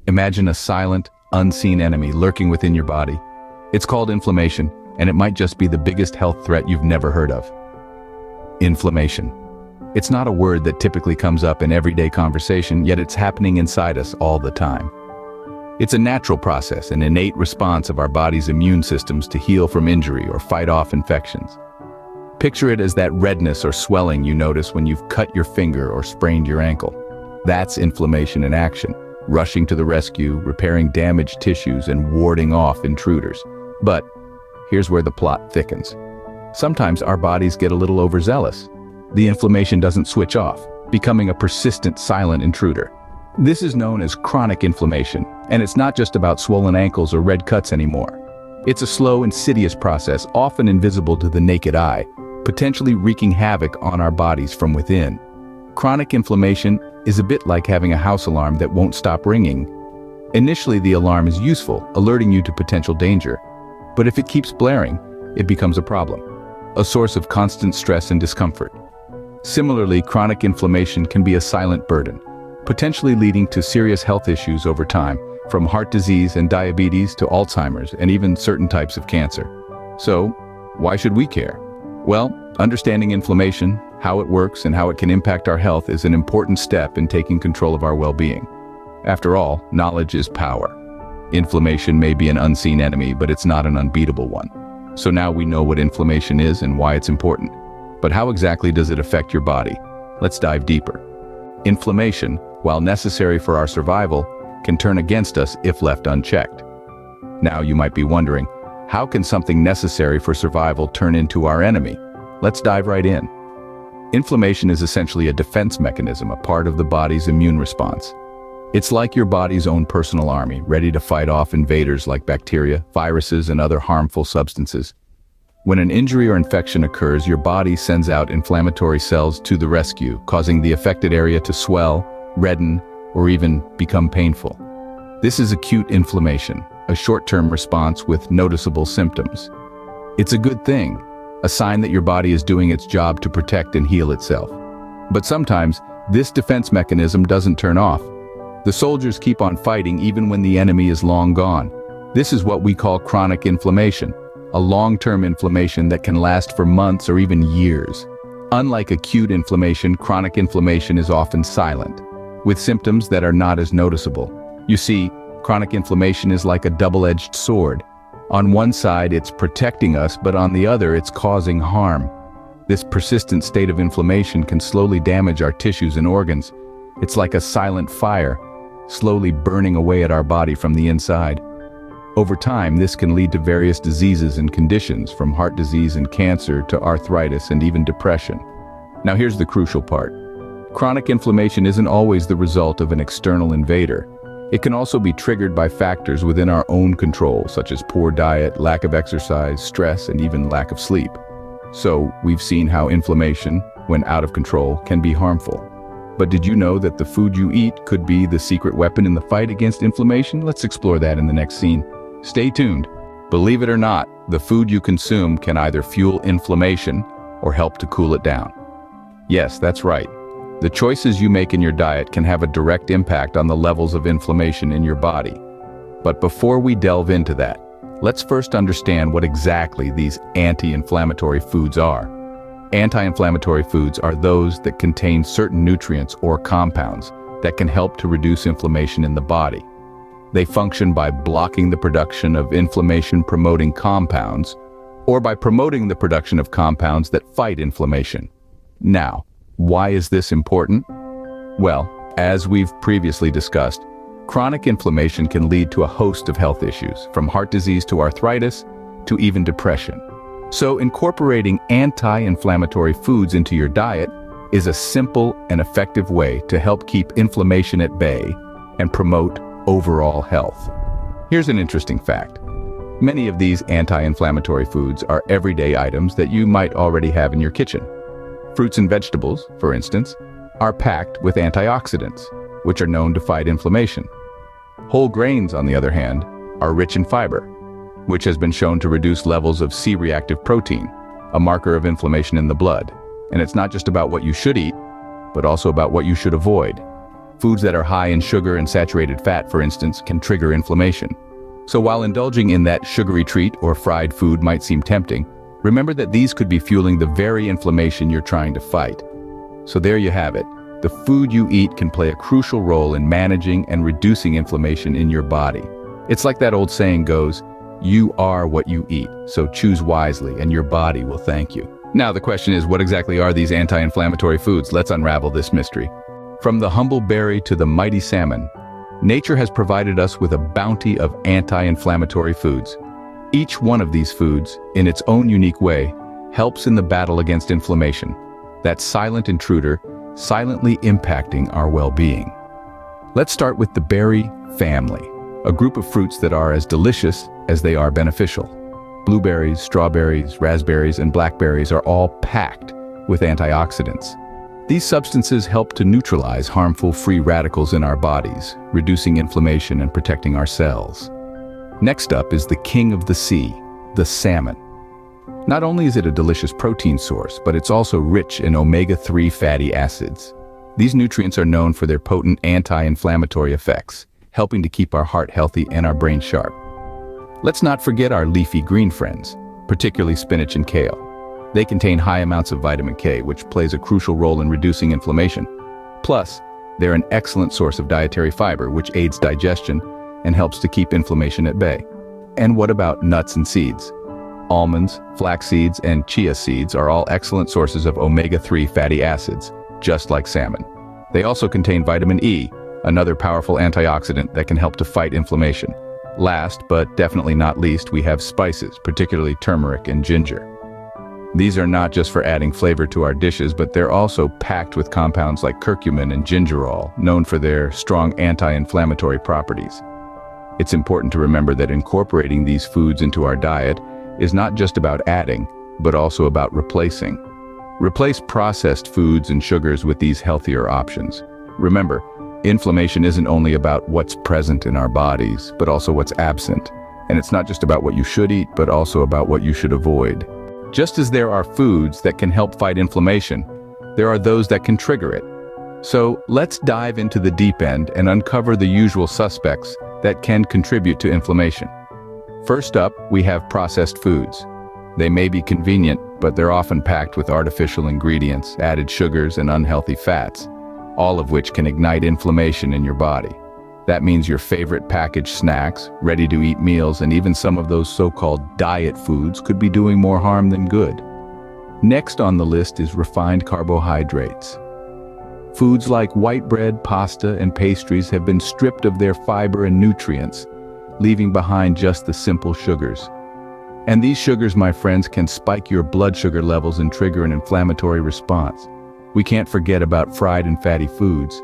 Imagine a silent, unseen enemy lurking within your body. It's called inflammation, and it might just be the biggest health threat you've never heard of. Inflammation. It's not a word that typically comes up in everyday conversation, yet it's happening inside us all the time. It's a natural process, an innate response of our body's immune systems to heal from injury or fight off infections. Picture it as that redness or swelling you notice when you've cut your finger or sprained your ankle. That's inflammation in action, rushing to the rescue, repairing damaged tissues, and warding off intruders. But here's where the plot thickens. Sometimes our bodies get a little overzealous. The inflammation doesn't switch off, becoming a persistent silent intruder. This is known as chronic inflammation, and it's not just about swollen ankles or red cuts anymore. It's a slow, insidious process, often invisible to the naked eye, potentially wreaking havoc on our bodies from within. Chronic inflammation is a bit like having a house alarm that won't stop ringing. Initially, the alarm is useful, alerting you to potential danger. But if it keeps blaring, it becomes a problem, a source of constant stress and discomfort. Similarly, chronic inflammation can be a silent burden, potentially leading to serious health issues over time, from heart disease and diabetes to Alzheimer's and even certain types of cancer. So, why should we care? Well, understanding inflammation, how it works, and how it can impact our health is an important step in taking control of our well-being. After all, knowledge is power. Inflammation may be an unseen enemy, but it's not an unbeatable one. So now we know what inflammation is and why it's important. But how exactly does it affect your body? Let's dive deeper. Inflammation, while necessary for our survival, can turn against us if left unchecked. Now you might be wondering, how can something necessary for survival turn into our enemy? Let's dive right in. Inflammation is essentially a defense mechanism, a part of the body's immune response. It's like your body's own personal army, ready to fight off invaders like bacteria, viruses, and other harmful substances. When an injury or infection occurs, your body sends out inflammatory cells to the rescue, causing the affected area to swell, redden, or even become painful. This is acute inflammation, a short-term response with noticeable symptoms. It's a good thing, a sign that your body is doing its job to protect and heal itself. But sometimes, this defense mechanism doesn't turn off. The soldiers keep on fighting even when the enemy is long gone. This is what we call chronic inflammation, a long-term inflammation that can last for months or even years. Unlike acute inflammation, chronic inflammation is often silent, with symptoms that are not as noticeable. You see, chronic inflammation is like a double-edged sword. On one side, it's protecting us, but on the other, it's causing harm. This persistent state of inflammation can slowly damage our tissues and organs. It's like a silent fire, slowly burning away at our body from the inside. Over time, this can lead to various diseases and conditions, from heart disease and cancer to arthritis and even depression. Now here's the crucial part. Chronic inflammation isn't always the result of an external invader. It can also be triggered by factors within our own control, such as poor diet, lack of exercise, stress, and even lack of sleep. So, we've seen how inflammation, when out of control, can be harmful. But did you know that the food you eat could be the secret weapon in the fight against inflammation? Let's explore that in the next scene. Stay tuned. Believe it or not, the food you consume can either fuel inflammation or help to cool it down. Yes, that's right. The choices you make in your diet can have a direct impact on the levels of inflammation in your body. But before we delve into that, let's first understand what exactly these anti-inflammatory foods are. Anti-inflammatory foods are those that contain certain nutrients or compounds that can help to reduce inflammation in the body. They function by blocking the production of inflammation-promoting compounds, or by promoting the production of compounds that fight inflammation. Now, why is this important? Well, as we've previously discussed, chronic inflammation can lead to a host of health issues, from heart disease to arthritis to even depression. So incorporating anti-inflammatory foods into your diet is a simple and effective way to help keep inflammation at bay and promote overall health. Here's an interesting fact. Many of these anti-inflammatory foods are everyday items that you might already have in your kitchen. Fruits and vegetables, for instance, are packed with antioxidants, which are known to fight inflammation. Whole grains, on the other hand, are rich in fiber, which has been shown to reduce levels of C-reactive protein, a marker of inflammation in the blood. And it's not just about what you should eat, but also about what you should avoid. Foods that are high in sugar and saturated fat, for instance, can trigger inflammation. So while indulging in that sugary treat or fried food might seem tempting, remember that these could be fueling the very inflammation you're trying to fight. So there you have it. The food you eat can play a crucial role in managing and reducing inflammation in your body. It's like that old saying goes, you are what you eat, so choose wisely and your body will thank you. Now the question is, what exactly are these anti-inflammatory foods? Let's unravel this mystery. From the humble berry to the mighty salmon, nature has provided us with a bounty of anti-inflammatory foods. Each one of these foods, in its own unique way, helps in the battle against inflammation, that silent intruder silently impacting our well-being. Let's start with the berry family, a group of fruits that are as delicious as they are beneficial. Blueberries, strawberries, raspberries, and blackberries are all packed with antioxidants. These substances help to neutralize harmful free radicals in our bodies, reducing inflammation and protecting our cells. Next up is the king of the sea, the salmon. Not only is it a delicious protein source, but it's also rich in omega-3 fatty acids. These nutrients are known for their potent anti-inflammatory effects, helping to keep our heart healthy and our brain sharp. Let's not forget our leafy green friends, particularly spinach and kale. They contain high amounts of vitamin K, which plays a crucial role in reducing inflammation. Plus, they're an excellent source of dietary fiber, which aids digestion and helps to keep inflammation at bay. And what about nuts and seeds? Almonds, flax seeds, and chia seeds are all excellent sources of omega-3 fatty acids, just like salmon. They also contain vitamin E, another powerful antioxidant that can help to fight inflammation. Last, but definitely not least, we have spices, particularly turmeric and ginger. These are not just for adding flavor to our dishes, but they're also packed with compounds like curcumin and gingerol, known for their strong anti-inflammatory properties. It's important to remember that incorporating these foods into our diet is not just about adding, but also about replacing. Replace processed foods and sugars with these healthier options. Remember, inflammation isn't only about what's present in our bodies, but also what's absent. And it's not just about what you should eat, but also about what you should avoid. Just as there are foods that can help fight inflammation, there are those that can trigger it. So let's dive into the deep end and uncover the usual suspects that can contribute to inflammation. First up, we have processed foods. They may be convenient, but they're often packed with artificial ingredients, added sugars, and unhealthy fats, all of which can ignite inflammation in your body. That means your favorite packaged snacks, ready-to-eat meals, and even some of those so-called diet foods could be doing more harm than good. Next on the list is refined carbohydrates. Foods like white bread, pasta, and pastries have been stripped of their fiber and nutrients, leaving behind just the simple sugars. And these sugars, my friends, can spike your blood sugar levels and trigger an inflammatory response. We can't forget about fried and fatty foods.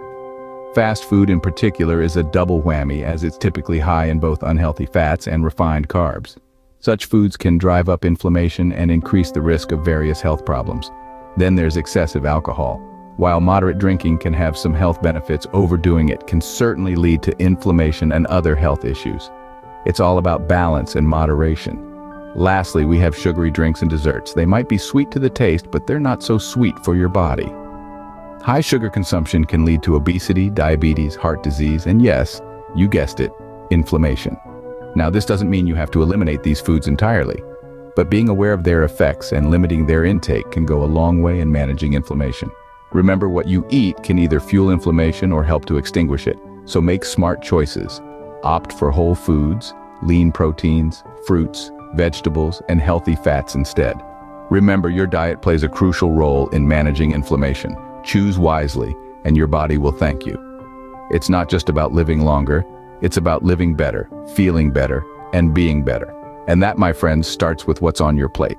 Fast food in particular is a double whammy, as it's typically high in both unhealthy fats and refined carbs. Such foods can drive up inflammation and increase the risk of various health problems. Then there's excessive alcohol. While moderate drinking can have some health benefits, overdoing it can certainly lead to inflammation and other health issues. It's all about balance and moderation. Lastly, we have sugary drinks and desserts. They might be sweet to the taste, but they're not so sweet for your body. High sugar consumption can lead to obesity, diabetes, heart disease, and yes, you guessed it, inflammation. Now, this doesn't mean you have to eliminate these foods entirely, but being aware of their effects and limiting their intake can go a long way in managing inflammation. Remember, what you eat can either fuel inflammation or help to extinguish it, so make smart choices. Opt for whole foods, lean proteins, fruits, vegetables, and healthy fats instead. Remember, your diet plays a crucial role in managing inflammation. Choose wisely, and your body will thank you. It's not just about living longer, it's about living better, feeling better, and being better. And that, my friends, starts with what's on your plate.